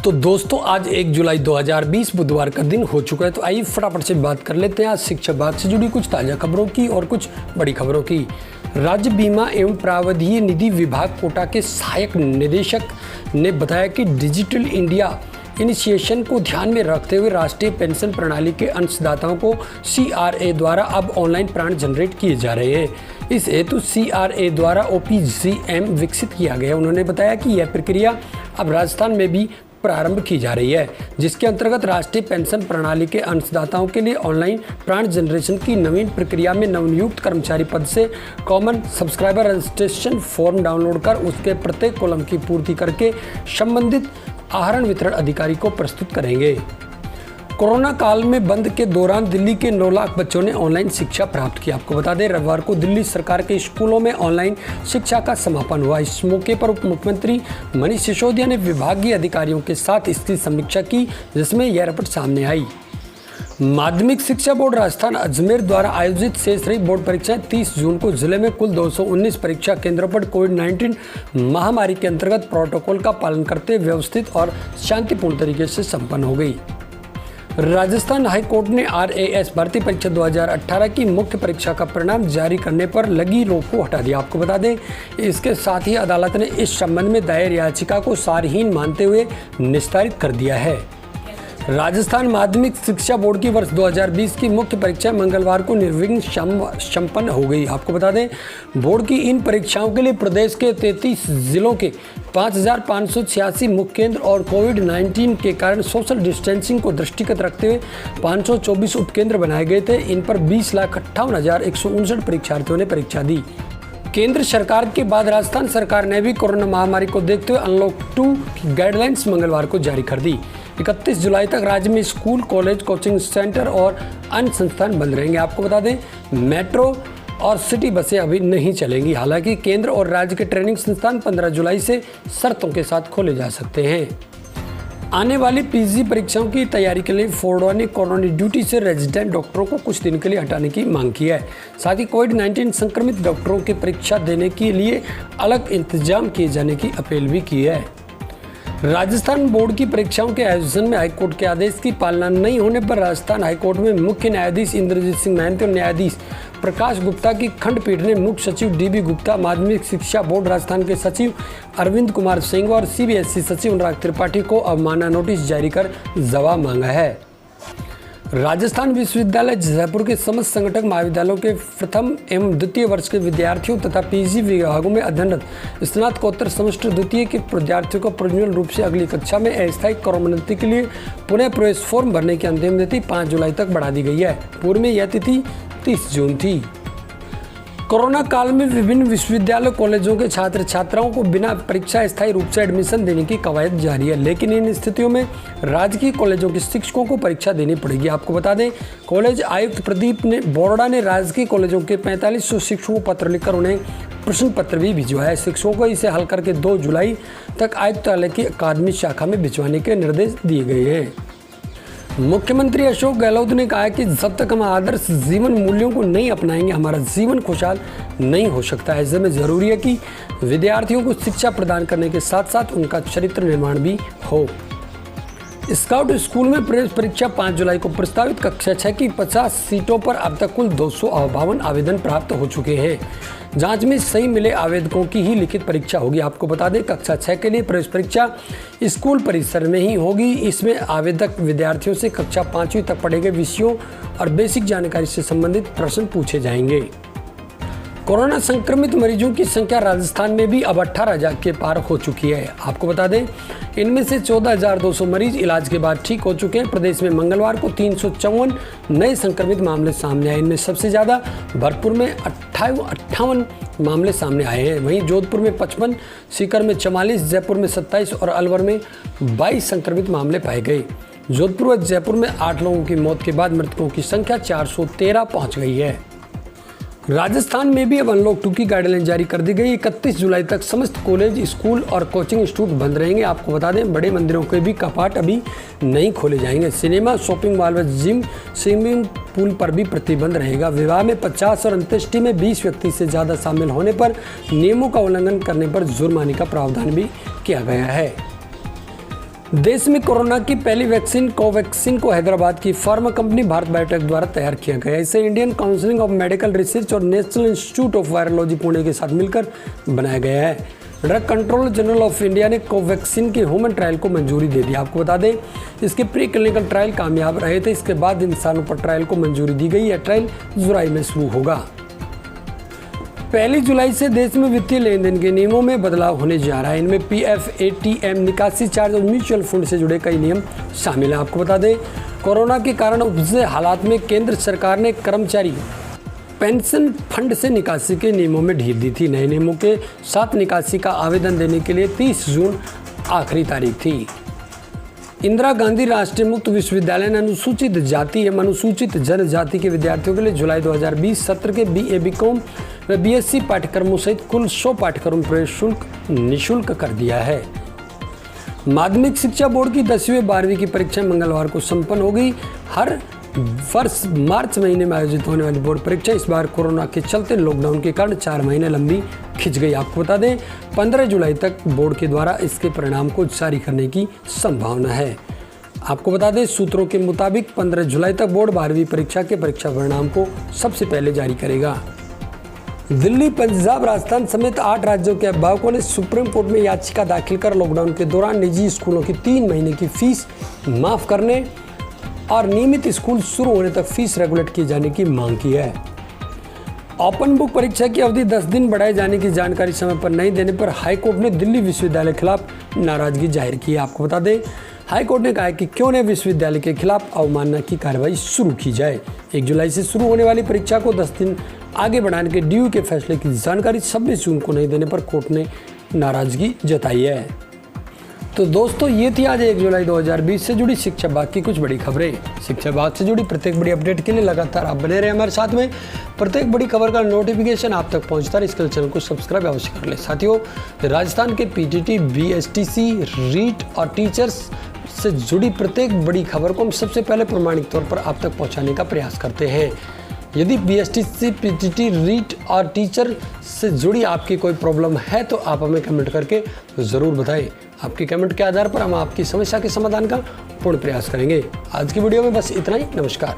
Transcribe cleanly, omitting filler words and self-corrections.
तो दोस्तों आज 1 जुलाई 2020 बुधवार का दिन हो चुका है। तो आइए फटाफट से बात कर लेते हैं आज शिक्षा विभाग से जुड़ी कुछ ताज़ा खबरों की और कुछ बड़ी खबरों की। राज्य बीमा एवं प्रावधायी निधि विभाग कोटा के सहायक निदेशक ने बताया कि डिजिटल इंडिया इनिशिएशन को ध्यान में रखते हुए राष्ट्रीय पेंशन प्रणाली के अंशदाताओं को CRA द्वारा अब ऑनलाइन प्राण जनरेट किए जा रहे हैं। इस हेतु CRA द्वारा OPGM विकसित किया गया। उन्होंने बताया कि यह प्रक्रिया अब राजस्थान में भी प्रारंभ की जा रही है, जिसके अंतर्गत राष्ट्रीय पेंशन प्रणाली के अंशदाताओं के लिए ऑनलाइन प्राण जनरेशन की नवीन प्रक्रिया में नवनियुक्त कर्मचारी पद से common subscriber registration form download कर उसके प्रत्येक कॉलम की पूर्ति करके संबंधित आहरण वितरण अधिकारी को प्रस्तुत करेंगे। कोरोना काल में बंद के दौरान दिल्ली के 9 लाख बच्चों ने ऑनलाइन शिक्षा प्राप्त की। आपको बता दें रविवार को दिल्ली सरकार के स्कूलों में ऑनलाइन शिक्षा का समापन हुआ। इस मौके पर उप मुख्यमंत्री मनीष सिसोदिया ने विभागीय अधिकारियों के साथ इसकी समीक्षा की, जिसमें यह रिपोर्ट सामने आई। माध्यमिक शिक्षा बोर्ड राजस्थान अजमेर द्वारा आयोजित शेष रही बोर्ड परीक्षाएं 30 जून को जिले में कुल 219 परीक्षा केंद्रों पर कोविड-19 महामारी के अंतर्गत प्रोटोकॉल का पालन करते व्यवस्थित और शांतिपूर्ण तरीके से संपन्न हो गई। राजस्थान हाईकोर्ट ने RAS भर्ती परीक्षा 2018 की मुख्य परीक्षा का परिणाम जारी करने पर लगी रोक को हटा दिया। आपको बता दें इसके साथ ही अदालत ने इस संबंध में दायर याचिका को सारहीन मानते हुए निस्तारित कर दिया है। राजस्थान माध्यमिक शिक्षा बोर्ड की वर्ष 2020 की मुख्य परीक्षा मंगलवार को निर्विघ्न संपन्न हो गई। आपको बता दें बोर्ड की इन परीक्षाओं के लिए प्रदेश के 33 जिलों के 5,586 मुख्य केंद्र और कोविड-19 के कारण सोशल डिस्टेंसिंग को दृष्टिगत रखते हुए 524 उपकेंद्र बनाए गए थे। इन पर 20,58,159 परीक्षार्थियों ने परीक्षा दी। केंद्र सरकार के बाद राजस्थान सरकार ने भी कोरोना महामारी को देखते हुए अनलॉक 2 की गाइडलाइंस मंगलवार को जारी कर दी। 31 जुलाई तक राज्य में स्कूल, कॉलेज, कोचिंग सेंटर और अन्य संस्थान बंद रहेंगे। आपको बता दें मेट्रो और सिटी बसें अभी नहीं चलेंगी। हालांकि केंद्र और राज्य के ट्रेनिंग संस्थान 15 जुलाई से शर्तों के साथ खोले जा सकते हैं। आने वाली PG परीक्षाओं की तैयारी के लिए फोर्डवा ने कोरोना ड्यूटी से रेजिडेंट डॉक्टरों को कुछ दिन के लिए हटाने की मांग की है। साथ ही कोविड-19 संक्रमित डॉक्टरों की परीक्षा देने के लिए अलग इंतजाम किए जाने की अपील भी की है। राजस्थान बोर्ड की परीक्षाओं के आयोजन में हाईकोर्ट के आदेश की पालना नहीं होने पर राजस्थान हाईकोर्ट में मुख्य न्यायाधीश इंद्रजीत सिंह महंती और न्यायाधीश प्रकाश गुप्ता की खंडपीठ ने मुख्य सचिव DB गुप्ता, माध्यमिक शिक्षा बोर्ड राजस्थान के सचिव अरविंद कुमार सिंह और CBSE सचिव अनुराग त्रिपाठी को अवमानना नोटिस जारी कर जवाब मांगा है। राजस्थान विश्वविद्यालय जयपुर के समस्त संगठक महाविद्यालयों के प्रथम एवं द्वितीय वर्ष के विद्यार्थियों तथा PG विभागों में अध्ययनरत स्नातकोत्तर सेमेस्टर द्वितीय के विद्यार्थियों को प्रोविजनल रूप से अगली कक्षा में अस्थायी क्रमोन्नति के लिए पुनः प्रवेश फॉर्म भरने की अंतिम तिथि 5 जुलाई तक बढ़ा दी गई है। पूर्व में यह तिथि 30 जून थी। कोरोना काल में विभिन्न विश्वविद्यालय कॉलेजों के छात्र छात्राओं को बिना परीक्षा स्थायी रूप से एडमिशन देने की कवायद जारी है, लेकिन इन स्थितियों में राजकीय कॉलेजों के शिक्षकों को परीक्षा देनी पड़ेगी। आपको बता दें कॉलेज आयुक्त प्रदीप बोरडा ने राजकीय कॉलेजों के 4500 शिक्षकों को पत्र लिखकर उन्हें प्रश्न पत्र भी भिजवाया है। शिक्षकों को इसे हल करके 2 जुलाई तक आयुक्तालय की अकादमी शाखा में भिजवाने के निर्देश दिए गए हैं। मुख्यमंत्री अशोक गहलोत ने कहा है कि जब तक हम आदर्श जीवन मूल्यों को नहीं अपनाएंगे हमारा जीवन खुशहाल नहीं हो सकता है। ऐसे में जरूरी है कि विद्यार्थियों को शिक्षा प्रदान करने के साथ साथ उनका चरित्र निर्माण भी हो। स्काउट स्कूल में प्रवेश परीक्षा 5 जुलाई को प्रस्तावित कक्षा 6 की 50 सीटों पर अब तक कुल 252 आवेदन प्राप्त हो चुके हैं। जांच में सही मिले आवेदकों की ही लिखित परीक्षा होगी। आपको बता दें कक्षा 6 के लिए प्रवेश परीक्षा स्कूल परिसर में ही होगी। इसमें आवेदक विद्यार्थियों से कक्षा 5वीं तक पढ़े गए विषयों और बेसिक जानकारी से संबंधित प्रश्न पूछे जाएंगे। कोरोना संक्रमित मरीजों की संख्या राजस्थान में भी अब 18,000 के पार हो चुकी है। आपको बता दें इनमें से 14,200 मरीज इलाज के बाद ठीक हो चुके हैं। प्रदेश में मंगलवार को 354 नए संक्रमित मामले सामने आए। इनमें सबसे ज़्यादा भरतपुर में 58 मामले सामने आए हैं। वहीं जोधपुर में 55, सीकर में 44, जयपुर में 27 और अलवर में 22 संक्रमित मामले पाए गए। जोधपुर व जयपुर में 8 लोगों की मौत के बाद मृतकों की संख्या 413 पहुँच गई है। राजस्थान में भी अब अनलॉक 2 की गाइडलाइन जारी कर दी गई। 31 जुलाई तक समस्त कॉलेज, स्कूल और कोचिंग इंस्टीट्यूट बंद रहेंगे। आपको बता दें बड़े मंदिरों के भी कपाट अभी नहीं खोले जाएंगे। सिनेमा, शॉपिंग मॉल व जिम, स्विमिंग पूल पर भी प्रतिबंध रहेगा। विवाह में 50 और अंत्येष्टि में 20 व्यक्ति से ज़्यादा शामिल होने पर नियमों का उल्लंघन करने पर जुर्माने का प्रावधान भी किया गया है। देश में कोरोना की पहली वैक्सीन कोवैक्सीन को हैदराबाद की फार्मा कंपनी भारत बायोटेक द्वारा तैयार किया गया है। इसे Indian council of medical research और national institute of virology Pune के साथ मिलकर बनाया गया है। Drug controller general of India ने कोवैक्सीन के ह्यूमन ट्रायल को मंजूरी दे दी। आपको बता दें, इसके प्री क्लिनिकल ट्रायल कामयाब रहे थे। इसके बाद इंसानों पर ट्रायल को मंजूरी दी गई। यह ट्रायल जुलाई में शुरू होगा। 1 जुलाई से देश में वित्तीय लेन देन के नियमों में बदलाव होने जा रहा है। इनमें PF, ATM, निकासी चार्ज और म्यूचुअल फंड से जुड़े कई नियम शामिल हैं। आपको बता दें, कोरोना के कारण उपजे हालात में केंद्र सरकार ने कर्मचारी पेंशन फंड से निकासी के नियमों में ढील दी थी। नए नियमों के साथ निकासी का आवेदन देने के लिए 30 जून आखिरी तारीख थी। इंदिरा गांधी राष्ट्रीय मुक्त विश्वविद्यालय ने अनुसूचित जाति एवं अनुसूचित जनजाति के विद्यार्थियों के लिए जुलाई 2020 सत्र के BA, BCom व BSc पाठ्यक्रमों सहित कुल 100 पाठ्यक्रम प्रवेश शुल्क निःशुल्क कर दिया है। माध्यमिक शिक्षा बोर्ड की 10वीं 12वीं की परीक्षा मंगलवार को संपन्न हो गई। हर वर्ष मार्च महीने में आयोजित होने वाली बोर्ड परीक्षा इस बार कोरोना के चलते लॉकडाउन के कारण 4 महीने लंबी खिंच गई। आपको बता दें, 15 जुलाई तक बोर्ड के द्वारा इसके परिणाम को जारी करने की संभावना है। आपको बता दें, सूत्रों के मुताबिक 15 जुलाई तक बोर्ड 12वीं परीक्षा के परीक्षा परिणाम को सबसे पहले जारी करेगा। दिल्ली, पंजाब, राजस्थान समेत 8 राज्यों के अभिभावकों ने सुप्रीम कोर्ट में याचिका दाखिल कर लॉकडाउन के दौरान निजी स्कूलों की 3 महीने की फीस माफ करने और नियमित स्कूल शुरू होने तक फीस रेगुलेट किए जाने की मांग की है। ओपन बुक परीक्षा की अवधि 10 दिन बढ़ाए जाने की जानकारी समय पर नहीं देने पर हाईकोर्ट ने दिल्ली विश्वविद्यालय के खिलाफ नाराजगी जाहिर की है। आपको बता दें, हाईकोर्ट ने कहा है कि क्यों न विश्वविद्यालय के खिलाफ अवमानना की कार्रवाई शुरू की जाए। 1 जुलाई से शुरू होने वाली परीक्षा को 10 दिन आगे बढ़ाने के DU के फैसले की जानकारी 26 जून को नहीं देने पर कोर्ट ने नाराजगी जताई है। तो दोस्तों, ये थी आज 1 जुलाई 2020 से जुड़ी शिक्षा विभाग की कुछ बड़ी खबरें। शिक्षा विभाग से जुड़ी प्रत्येक बड़ी अपडेट के लिए लगातार आप बने रहे हमारे साथ में। प्रत्येक बड़ी खबर का नोटिफिकेशन आप तक पहुंचता है, इसके लिए चैनल को सब्सक्राइब अवश्य कर ले। साथियों, राजस्थान के PTT, BSTC, रीट और टीचर्स से जुड़ी प्रत्येक बड़ी खबर को हम सबसे पहले प्रमाणिक तौर पर आप तक पहुँचाने का प्रयास करते हैं। यदि BSTC, PTT, रीट और टीचर से जुड़ी आपकी कोई प्रॉब्लम है तो आप हमें कमेंट करके ज़रूर बताएं। आपके कमेंट के आधार पर हम आपकी समस्या के समाधान का पूर्ण प्रयास करेंगे। आज की वीडियो में बस इतना ही। नमस्कार।